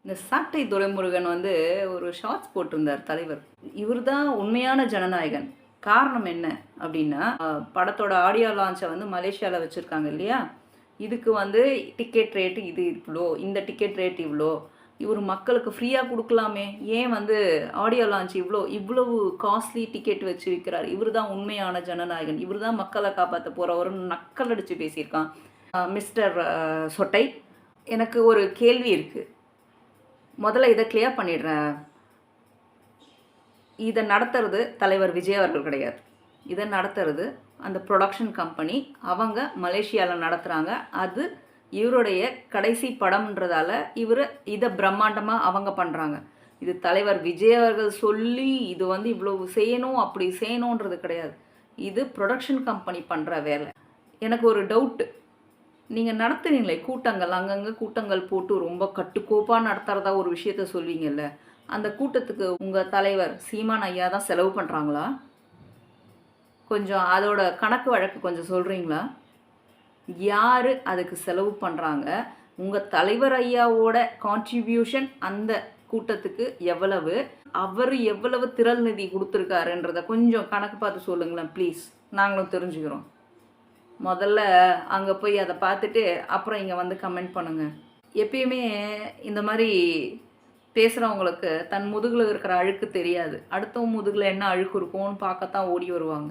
இந்த சாட்டை துரைமுருகன் வந்து ஒரு ஷார்ட்ஸ் போட்டிருந்தார் தலைவர். இவர் தான் உண்மையான ஜனநாயகன். காரணம் என்ன அப்படின்னா, படத்தோட ஆடியோ லான்ச்சை வந்து மலேசியாவில் வச்சுருக்காங்க இல்லையா? இதுக்கு வந்து டிக்கெட் ரேட்டு இது இவ்வளோ, இந்த டிக்கெட் ரேட் இவ்வளோ. இவர் மக்களுக்கு ஃப்ரீயாக கொடுக்கலாமே, ஏன் வந்து ஆடியோ லான்ச் இவ்வளவு காஸ்ட்லி டிக்கெட் வச்சு விற்கிறார்? இவர் தான் உண்மையான ஜனநாயகன், இவர் தான் மக்களை காப்பாற்ற போகிறவருன்னு நக்கல் அடித்து பேசியிருக்கான் மிஸ்டர் சொட்டை. எனக்கு ஒரு கேள்வி இருக்குது, முதல்ல இதை கிளியர் பண்ணிடுறேன். இதை நடத்துறது தலைவர் விஜய் அவர்கள் கிடையாது. இதை நடத்துறது அந்த ப்ரொடக்ஷன் கம்பெனி. அவங்க மலேசியாவில் நடத்துகிறாங்க. அது இவருடைய கடைசி படம்ன்றதால இதை பிரம்மாண்டமாக அவங்க பண்ணுறாங்க. இது தலைவர் விஜய் அவர்கள் சொல்லி இது வந்து இவ்வளவு செய்யணும் அப்படி செய்யணுன்றது கிடையாது. இது ப்ரொடக்ஷன் கம்பெனி பண்ணுற வேலை. எனக்கு ஒரு டவுட்டு, நீங்கள் நடத்துறீங்களே கூட்டங்கள், அங்கங்கே கூட்டங்கள் போட்டு ரொம்ப கட்டுக்கோப்பாக நடத்துகிறதா ஒரு விஷயத்த சொல்வீங்கல்ல, அந்த கூட்டத்துக்கு உங்கள் தலைவர் சீமான் ஐயா தான் செலவு பண்ணுறாங்களா? கொஞ்சம் அதோட கணக்கு வழக்கு கொஞ்சம் சொல்கிறீங்களா? யார் அதுக்கு செலவு பண்ணுறாங்க? உங்கள் தலைவர் ஐயாவோட கான்ட்ரிபியூஷன் அந்த கூட்டத்துக்கு எவ்வளவு? அவர் எவ்வளவு திரள் நிதி கொடுத்துருக்காருன்றத கொஞ்சம் கணக்கு பார்த்து சொல்லுங்களேன் ப்ளீஸ், நாங்களும் தெரிஞ்சுக்கிறோம். முதல்ல அங்கே போய் அதை பார்த்துட்டு அப்புறம் இங்கே வந்து கமெண்ட் பண்ணுங்கள். எப்பயுமே இந்த மாதிரி பேசுகிறவங்களுக்கு தன் முதுகில் இருக்கிற அழுக்கு தெரியாது. அடுத்தவங்க முதுகில் என்ன அழுக்கு இருக்கும்னு பார்க்கத்தான் ஓடி வருவாங்க.